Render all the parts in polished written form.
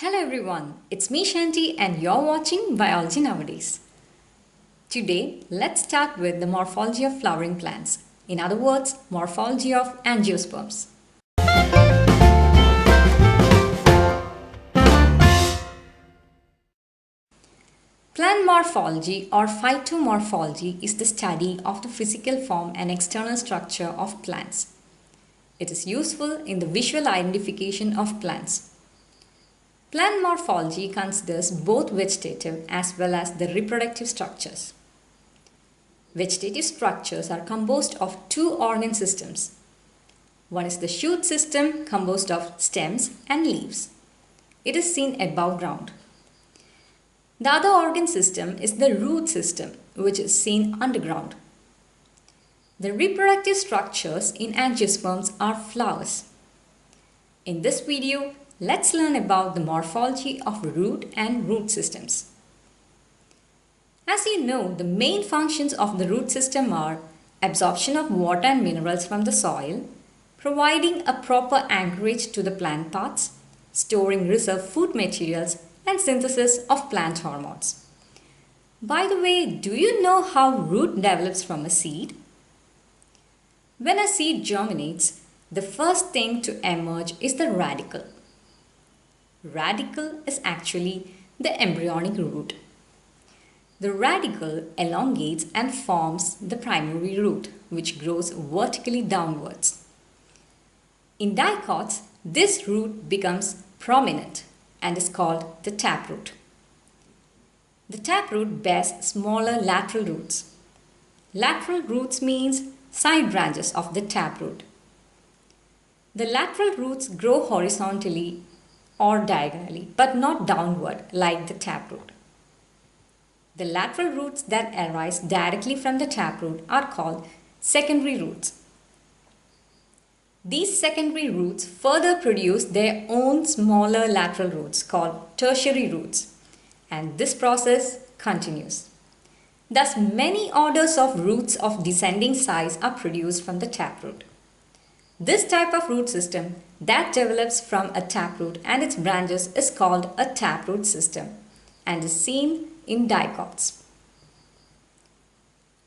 Hello everyone, it's me Shanti and you're watching Biology Nowadays. Today, let's start with the morphology of flowering plants. In other words, morphology of angiosperms. Plant morphology or phytomorphology is the study of the physical form and external structure of plants. It is useful in the visual identification of plants. Plant morphology considers both vegetative as well as the reproductive structures. Vegetative structures are composed of two organ systems. One is the shoot system composed of stems and leaves. It is seen above ground. The other organ system is the root system, which is seen underground. The reproductive structures in angiosperms are flowers. In this video, let's learn about the morphology of root and root systems. As you know, the main functions of the root system are absorption of water and minerals from the soil, providing a proper anchorage to the plant parts, storing reserve food materials, and synthesis of plant hormones. By the way, do you know how root develops from a seed? When a seed germinates, the first thing to emerge is the radicle. Radicle is actually the embryonic root. The radicle elongates and forms the primary root, which grows vertically downwards. In dicots, this root becomes prominent and is called the taproot. The taproot bears smaller lateral roots. Lateral roots means side branches of the taproot. The lateral roots grow horizontally or diagonally, but not downward like the taproot. The lateral roots that arise directly from the taproot are called secondary roots. These secondary roots further produce their own smaller lateral roots called tertiary roots, and this process continues. Thus, many orders of roots of descending size are produced from the taproot. This type of root system that develops from a taproot and its branches is called a taproot system and is seen in dicots.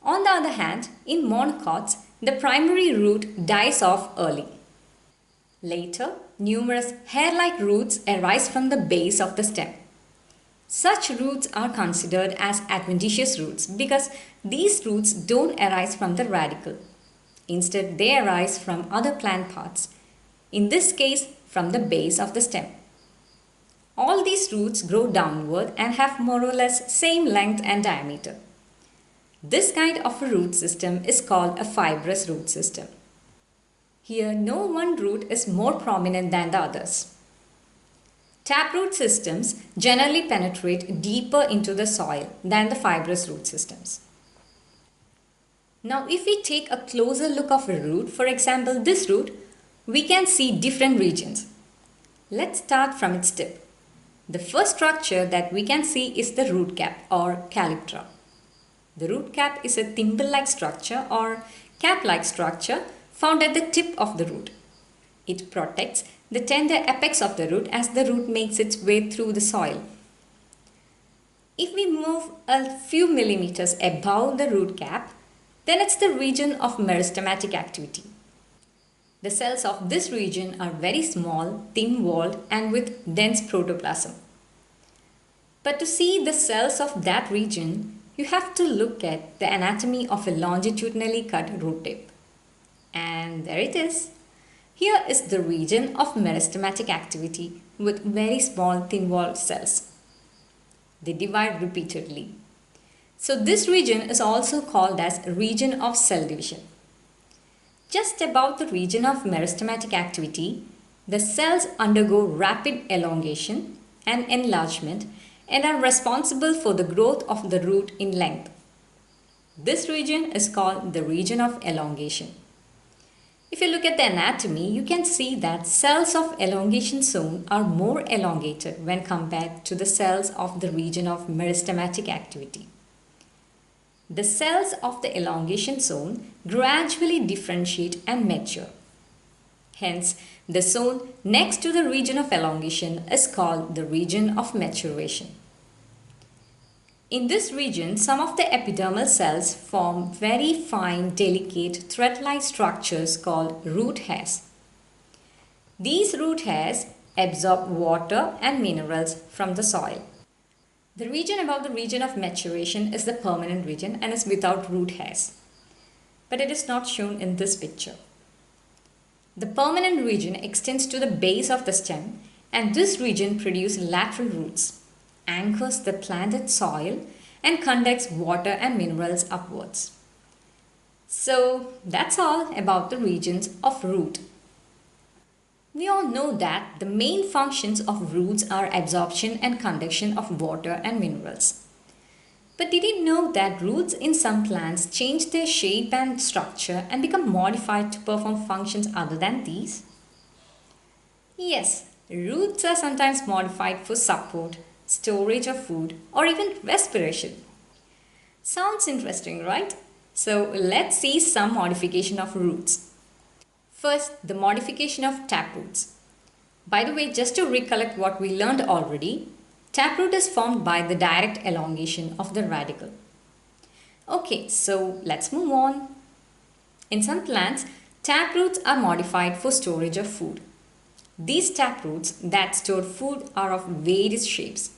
On the other hand, in monocots, the primary root dies off early. Later, numerous hair-like roots arise from the base of the stem. Such roots are considered as adventitious roots because these roots don't arise from the radicle. Instead, they arise from other plant parts, in this case from the base of the stem. All these roots grow downward and have more or less same length and diameter. This kind of a root system is called a fibrous root system. Here, no one root is more prominent than the others. Taproot systems generally penetrate deeper into the soil than the fibrous root systems. Now, if we take a closer look of a root, for example this root, we can see different regions. Let's start from its tip. The first structure that we can see is the root cap or calyptra. The root cap is a thimble-like structure or cap-like structure found at the tip of the root. It protects the tender apex of the root as the root makes its way through the soil. If we move a few millimeters above the root cap, then it's the region of meristematic activity. The cells of this region are very small, thin-walled and with dense protoplasm. But to see the cells of that region, you have to look at the anatomy of a longitudinally cut root tip. And there it is. Here is the region of meristematic activity with very small thin-walled cells. They divide repeatedly. So this region is also called as region of cell division. Just above the region of meristematic activity, the cells undergo rapid elongation and enlargement and are responsible for the growth of the root in length. This region is called the region of elongation. If you look at the anatomy, you can see that cells of elongation zone are more elongated when compared to the cells of the region of meristematic activity. The cells of the elongation zone gradually differentiate and mature. Hence, the zone next to the region of elongation is called the region of maturation. In this region, some of the epidermal cells form very fine, delicate, thread-like structures called root hairs. These root hairs absorb water and minerals from the soil. The region above the region of maturation is the permanent region and is without root hairs. But it is not shown in this picture. The permanent region extends to the base of the stem, and this region produces lateral roots, anchors the planted soil, and conducts water and minerals upwards. So that's all about the regions of root. We all know that the main functions of roots are absorption and conduction of water and minerals. But did you know that roots in some plants change their shape and structure and become modified to perform functions other than these? Yes, roots are sometimes modified for support, storage of food, or even respiration. Sounds interesting, right? So let's see some modification of roots. First, the modification of taproots. By the way, just to recollect what we learned already, taproot is formed by the direct elongation of the radicle. Okay, so let's move on. In some plants, taproots are modified for storage of food. These taproots that store food are of various shapes.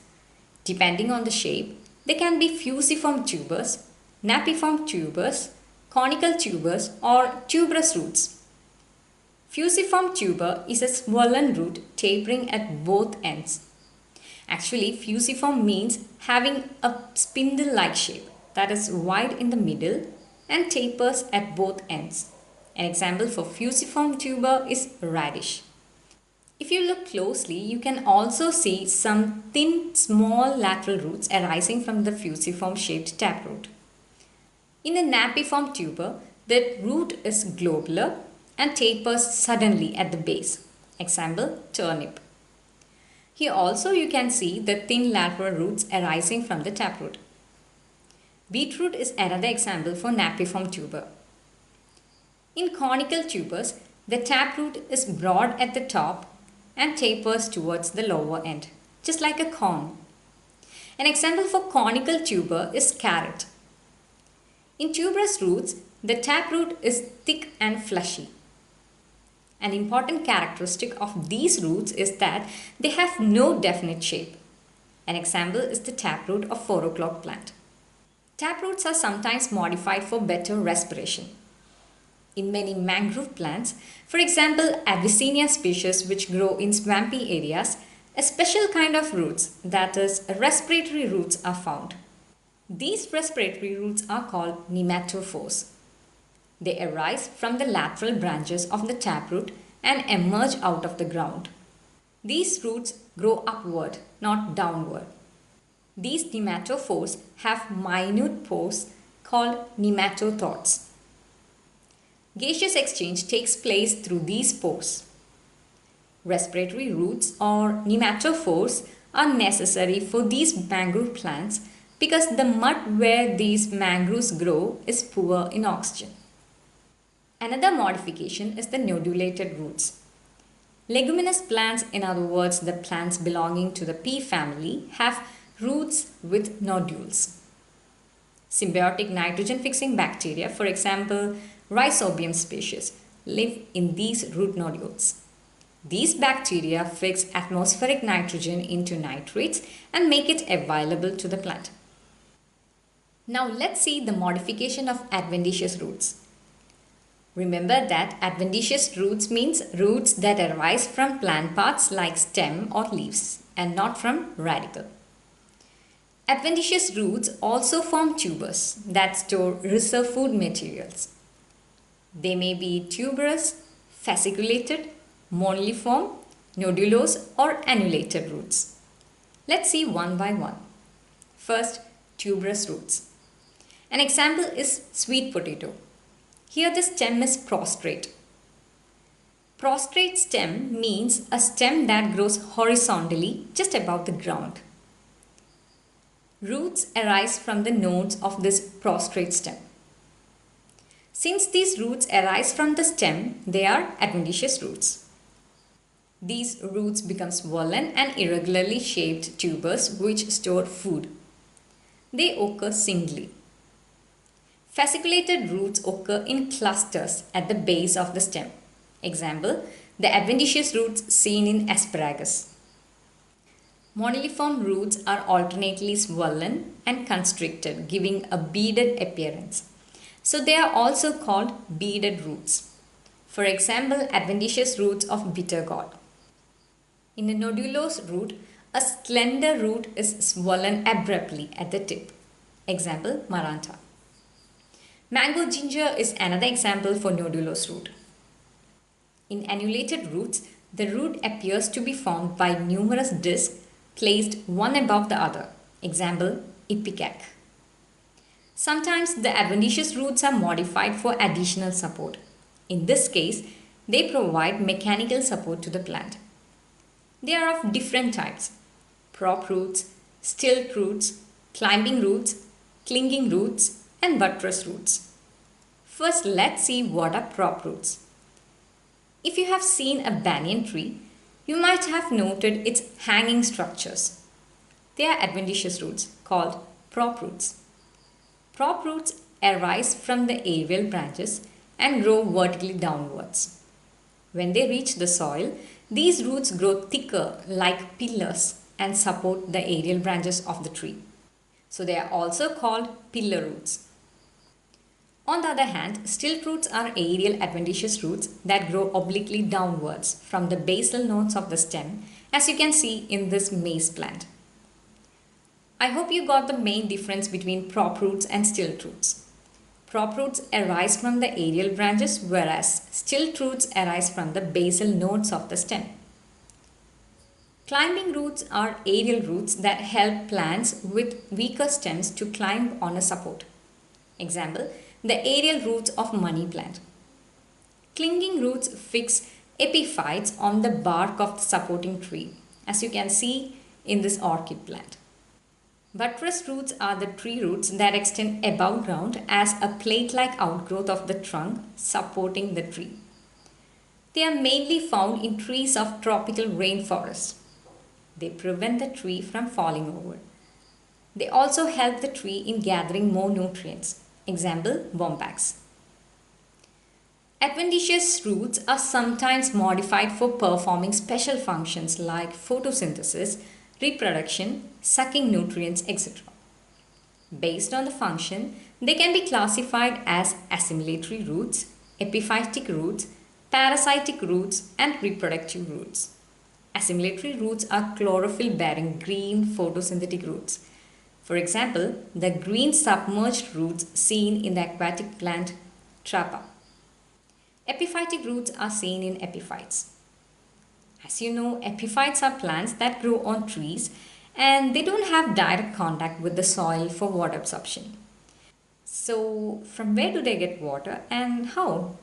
Depending on the shape, they can be fusiform tubers, napiform tubers, conical tubers, or tuberous roots. Fusiform tuber is a swollen root tapering at both ends. Actually, fusiform means having a spindle-like shape that is wide in the middle and tapers at both ends. An example for fusiform tuber is radish. If you look closely, you can also see some thin, small lateral roots arising from the fusiform shaped taproot. In a napiform tuber, the root is globular and tapers suddenly at the base. Example, turnip. Here also you can see the thin lateral roots arising from the taproot. Beetroot is another example for napiform tuber. In conical tubers, the taproot is broad at the top and tapers towards the lower end, just like a cone. An example for conical tuber is carrot. In tuberous roots, the taproot is thick and fleshy. An important characteristic of these roots is that they have no definite shape. An example is the taproot of 4 o'clock plant. Taproots are sometimes modified for better respiration. In many mangrove plants, for example Avicennia species which grow in swampy areas, a special kind of roots, that is respiratory roots, are found. These respiratory roots are called nematophores. They arise from the lateral branches of the taproot and emerge out of the ground. These roots grow upward, not downward. These nematophores have minute pores called nematothods. Gaseous exchange takes place through these pores. Respiratory roots or nematophores are necessary for these mangrove plants because the mud where these mangroves grow is poor in oxygen. Another modification is the nodulated roots. Leguminous plants, in other words the plants belonging to the pea family, have roots with nodules. Symbiotic nitrogen fixing bacteria, for example Rhizobium species, live in these root nodules. These bacteria fix atmospheric nitrogen into nitrates and make it available to the plant. Now let's see the modification of adventitious roots. Remember that adventitious roots means roots that arise from plant parts like stem or leaves and not from radicle. Adventitious roots also form tubers that store reserve food materials. They may be tuberous, fasciculated, moniliform, nodulose or annulated roots. Let's see one by one. First, tuberous roots. An example is sweet potato. Here the stem is prostrate. Prostrate stem means a stem that grows horizontally just above the ground. Roots arise from the nodes of this prostrate stem. Since these roots arise from the stem, they are adventitious roots. These roots become swollen and irregularly shaped tubers which store food. They occur singly. Fasciculated roots occur in clusters at the base of the stem. Example, the adventitious roots seen in asparagus. Moniliform roots are alternately swollen and constricted, giving a beaded appearance. So they are also called beaded roots. For example, adventitious roots of bitter gourd. In a nodulose root, a slender root is swollen abruptly at the tip. Example, Maranta. Mango ginger is another example for nodulose root. In annulated roots, the root appears to be formed by numerous discs placed one above the other. Example, ipecac. Sometimes the adventitious roots are modified for additional support. In this case, they provide mechanical support to the plant. They are of different types: prop roots, stilt roots, climbing roots, clinging roots, and buttress roots. First, let's see what are prop roots. If you have seen a banyan tree, you might have noted its hanging structures. They are adventitious roots called prop roots. Prop roots arise from the aerial branches and grow vertically downwards. When they reach the soil, these roots grow thicker like pillars and support the aerial branches of the tree. So they are also called pillar roots. On the other hand, stilt roots are aerial adventitious roots that grow obliquely downwards from the basal nodes of the stem, as you can see in this maize plant. I hope you got the main difference between prop roots and stilt roots. Prop roots arise from the aerial branches, whereas stilt roots arise from the basal nodes of the stem. Climbing roots are aerial roots that help plants with weaker stems to climb on a support. Example, the aerial roots of money plant. Clinging roots fix epiphytes on the bark of the supporting tree, as you can see in this orchid plant. Buttress roots are the tree roots that extend above ground as a plate-like outgrowth of the trunk supporting the tree. They are mainly found in trees of tropical rainforests. They prevent the tree from falling over. They also help the tree in gathering more nutrients. Example, bombax. Adventitious roots are sometimes modified for performing special functions like photosynthesis, reproduction, sucking nutrients, etc. Based on the function, they can be classified as assimilatory roots, epiphytic roots, parasitic roots, and reproductive roots. Assimilatory roots are chlorophyll-bearing green photosynthetic roots. For example, the green submerged roots seen in the aquatic plant Trapa. Epiphytic roots are seen in epiphytes. As you know, epiphytes are plants that grow on trees and they don't have direct contact with the soil for water absorption. So, from where do they get water and how?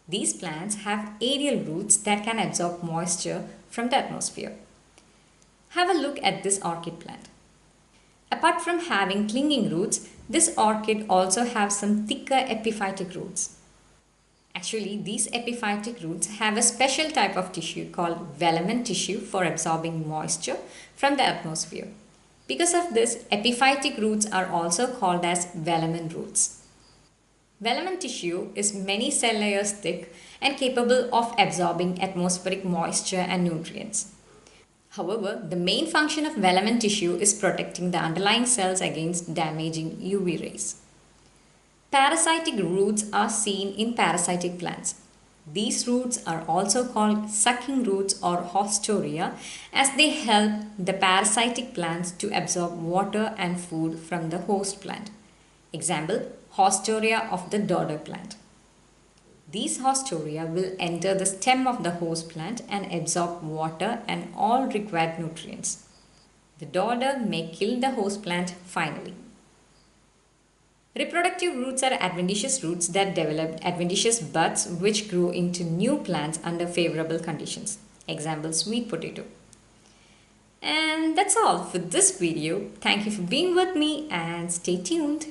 These plants have aerial roots that can absorb moisture from the atmosphere. Have a look at this orchid plant. Apart from having clinging roots, this orchid also has some thicker epiphytic roots. Actually, these epiphytic roots have a special type of tissue called velamen tissue for absorbing moisture from the atmosphere. Because of this, epiphytic roots are also called as velamen roots. Velamen tissue is many cell layers thick and capable of absorbing atmospheric moisture and nutrients. However, the main function of velamen tissue is protecting the underlying cells against damaging UV rays. Parasitic roots are seen in parasitic plants. These roots are also called sucking roots or haustoria as they help the parasitic plants to absorb water and food from the host plant. Example, haustoria of the dodder plant. These haustoria will enter the stem of the host plant and absorb water and all required nutrients. The dodder may kill the host plant finally. Reproductive roots are adventitious roots that develop adventitious buds which grow into new plants under favorable conditions. Example, sweet potato. And that's all for this video. Thank you for being with me and stay tuned.